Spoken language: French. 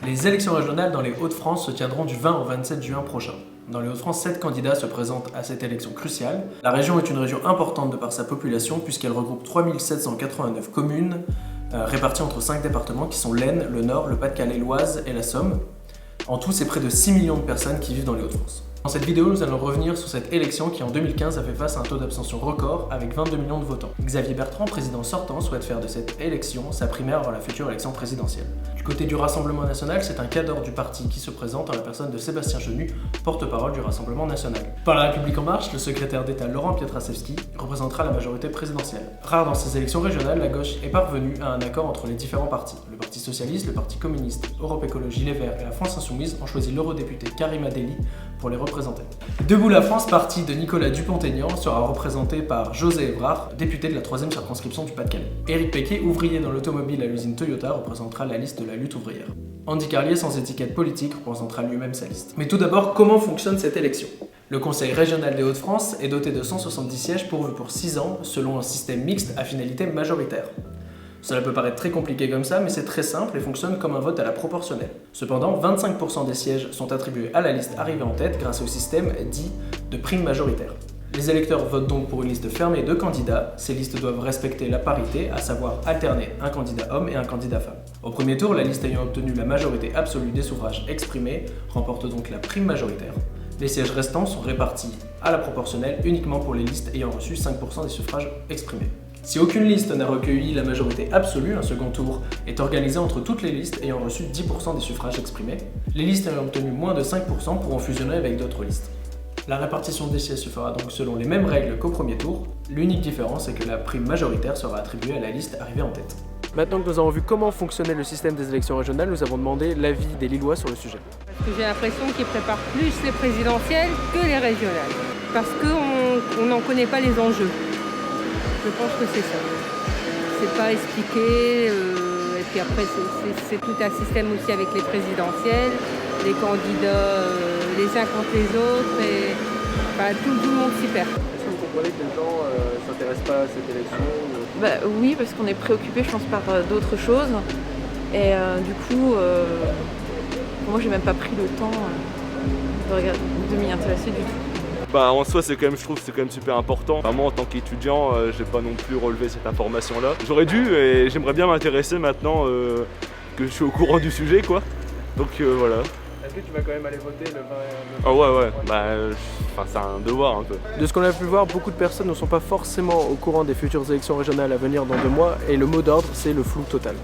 Les élections régionales dans les Hauts-de-France se tiendront du 20 au 27 juin prochain. Dans les Hauts-de-France, 7 candidats se présentent à cette élection cruciale. La région est une région importante de par sa population puisqu'elle regroupe 3789 communes réparties entre 5 départements qui sont l'Aisne, le Nord, le Pas-de-Calais, l'Oise et la Somme. En tout, c'est près de 6 millions de personnes qui vivent dans les Hauts-de-France. Dans cette vidéo, nous allons revenir sur cette élection qui en 2015 a fait face à un taux d'abstention record avec 22 millions de votants. Xavier Bertrand, président sortant, souhaite faire de cette élection sa primaire avant la future élection présidentielle. Du côté du Rassemblement national, c'est un cadre du parti qui se présente en la personne de Sébastien Chenu, porte-parole du Rassemblement national. Par La République en marche, le secrétaire d'État Laurent Pietraszewski représentera la majorité présidentielle. Rare dans ces élections régionales, la gauche est parvenue à un accord entre les différents partis. Le Parti socialiste, le Parti communiste, Europe Écologie Les Verts et la France Insoumise ont choisi l'eurodéputé Karima Delli pour les représenter. Debout la France, parti de Nicolas Dupont-Aignan, sera représenté par José Ebrard, député de la 3e circonscription du Pas-de-Calais. Éric Péquet, ouvrier dans l'automobile à l'usine Toyota, représentera la liste de la lutte ouvrière. Andy Carlier, sans étiquette politique, représentera lui-même sa liste. Mais tout d'abord, comment fonctionne cette élection ? Le Conseil régional des Hauts-de-France est doté de 170 sièges pourvus pour 6 ans, selon un système mixte à finalité majoritaire. Cela peut paraître très compliqué comme ça, mais c'est très simple et fonctionne comme un vote à la proportionnelle. Cependant, 25% des sièges sont attribués à la liste arrivée en tête grâce au système dit de prime majoritaire. Les électeurs votent donc pour une liste fermée de candidats. Ces listes doivent respecter la parité, à savoir alterner un candidat homme et un candidat femme. Au premier tour, la liste ayant obtenu la majorité absolue des suffrages exprimés remporte donc la prime majoritaire. Les sièges restants sont répartis à la proportionnelle uniquement pour les listes ayant reçu 5% des suffrages exprimés. Si aucune liste n'a recueilli la majorité absolue, un second tour est organisé entre toutes les listes ayant reçu 10% des suffrages exprimés. Les listes ayant obtenu moins de 5% pourront fusionner avec d'autres listes. La répartition des sièges se fera donc selon les mêmes règles qu'au premier tour. L'unique différence est que la prime majoritaire sera attribuée à la liste arrivée en tête. Maintenant que nous avons vu comment fonctionnait le système des élections régionales, nous avons demandé l'avis des Lillois sur le sujet. Parce que j'ai l'impression qu'ils préparent plus les présidentielles que les régionales. Parce qu'on n'en connaît pas les enjeux. Je pense que c'est ça. C'est pas expliqué. Et puis après, c'est tout un système aussi avec les présidentielles, les candidats les uns contre les autres. Et tout le monde s'y perd. Est-ce que vous comprenez que les gens ne s'intéressent pas à cette élection Oui, parce qu'on est préoccupé, je pense, par d'autres choses. Et du coup, moi, j'ai même pas pris le temps de m'y intéresser du tout. En soi, je trouve que c'est quand même super important. Moi, en tant qu'étudiant, j'ai pas non plus relevé cette information-là. J'aurais dû et j'aimerais bien m'intéresser maintenant que je suis au courant du sujet, quoi. Donc voilà. Est-ce que tu vas quand même aller voter le 20 Ah ouais. C'est un devoir un peu. De ce qu'on a pu voir, beaucoup de personnes ne sont pas forcément au courant des futures élections régionales à venir dans 2 mois et le mot d'ordre, c'est le flou total.